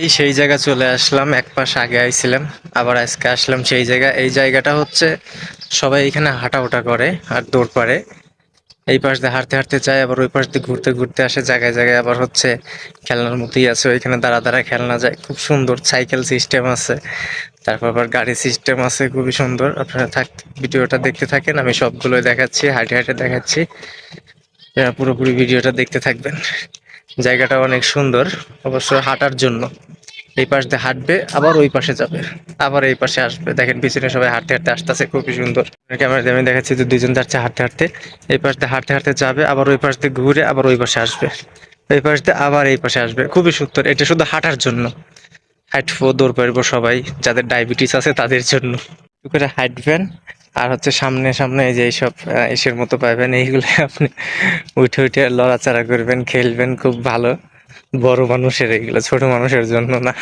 এই সেই জায়গা চলে আসলাম, এক পাশ আগে আইছিলাম, আবার আজকে আসলাম সেই জায়গা। এই জায়গাটা হচ্ছে সবাই এখানে হাঁটাওটা করে আর দৌড় পারে। এই পাশ দিয়ে হাঁটতে হাঁটতে যায়, আবার ওই পাশ দিয়ে ঘুরতে ঘুরতে আসে। জায়গায় জায়গায় আবার হচ্ছে খেলনার মতোই আছে, ওইখানে দাঁড়া দাঁড়া খেলনা যায়, খুব সুন্দর। সাইকেল সিস্টেম আছে, তারপর আবার গাড়ি সিস্টেম আছে, খুবই সুন্দর। আপনারা ভিডিওটা দেখতে থাকেন, আমি সবগুলোই দেখাচ্ছি, হাঁটে হাঁটে দেখাচ্ছি। পুরোপুরি ভিডিওটা দেখতে থাকবেন। জায়গাটা অনেক সুন্দর, অবশ্যই হাঁটার জন্য। এই পাশ দিয়ে হাঁটবে, আবার ওই পাশে যাবে, আবার এই পাশে আসবে। দেখেন পিছনে সবাই হাঁটতে হাঁটতে আসতেছে, খুবই সুন্দর। ক্যামেরা দিয়ে আমি দেখাচ্ছি যে দুইজন যাচ্ছে হাঁটতে হাঁটতে। এই পাশ দিয়ে হাঁটতে হাঁটতে যাবে, আবার ওই পাশ দিয়ে ঘুরে আবার ওই পাশে আসবে, এই পাশ দিয়ে আবার এই পাশে আসবে। খুবই সুন্দর, এটা শুধু হাঁটার জন্য। হাঁটবো, দৌড় পারবো সবাই, যাদের ডায়াবেটিস আছে তাদের জন্য। একটু করে হাঁটবেন, আর হচ্ছে সামনে সামনে এই যে এইসব ইসের মতো পাইবেন, এইগুলো আপনি উঠে উঠে লড়াচড়া করবেন, খেলবেন, খুব ভালো। বড় মানুষের এগুলো, ছোট মানুষের জন্য না,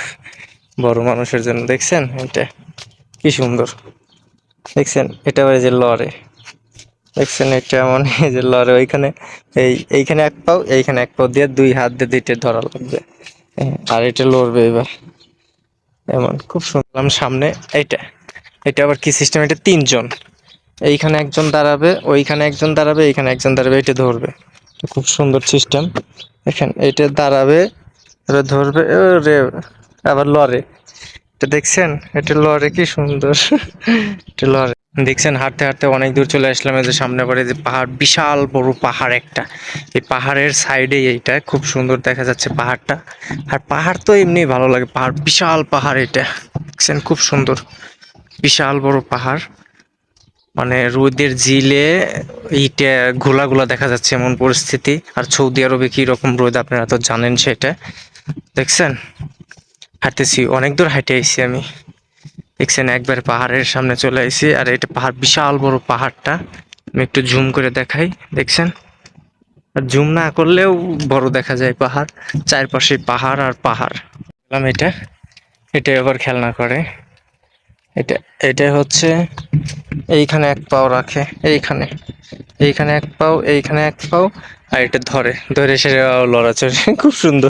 বড় মানুষের জন্য। দেখছেন এটা কি সুন্দর, দেখছেন এটা ওই যে লড়ে, দেখছেন এটা এমন এই যে লড়ে ওইখানে। এইখানে এক পাও, এইখানে এক পাও দিয়ে দুই হাত দিয়ে দুইটা ধরা লাগবে। আর এটা লড়বে এবার, এমন খুব শুনলাম সামনে। এইটা এটা আবার কি সিস্টেম, এটা তিনজন, এইখানে একজন দাঁড়াবে, ওইখানে একজন দাঁড়াবে, এইখানে একজন দাঁড়াবে, এটা ধরবে। খুব সুন্দর সিস্টেম। দেখেন এটা দাঁড়াবে, এবার ধরবে, রে আবার লড়ে। এটা দেখছেন, এটা লড়ে, কি সুন্দর এটা লড়ে। দেখছেন হাঁটতে হাঁটতে অনেক দূর চলে আসলাম। এই যে সামনে পড়ে যে পাহাড়, বিশাল বড় পাহাড় একটা। এই পাহাড়ের সাইডে এইটা খুব সুন্দর দেখা যাচ্ছে পাহাড়টা। আর পাহাড় তো এমনি ভালো লাগে, পাহাড় বিশাল পাহাড় এটা, দেখছেন খুব সুন্দর, বিশাল বড় পাহাড়। মানে রোদের জিলে ইটা গোলা গোলা দেখা যাচ্ছে, এমন পরিস্থিতি। আর সৌদি আরবে কি রকম রোদ আপনারা তো জানেন সেটা। দেখছেন হাঁটতেছি, অনেক দূর হাঁটে আইছি আমি। দেখছেন একবার পাহাড়ের সামনে চলে আইছি, আর এটা পাহাড়, বিশাল বড় পাহাড়টা। আমি একটু জুম করে দেখাই, দেখছেন। আর জুম না করলেও বড় দেখা যায় পাহাড়, চারপাশে পাহাড় আর পাহাড়। এটা এটা আবার খেলনা করে। এটা এটা হচ্ছে এইখানে এক পাও রাখে, এইখানে এইখানে এক পাও, এইখানে এক পাও, আর এটা ধরে ধরে সে লড়াচড়ে খুব সুন্দর।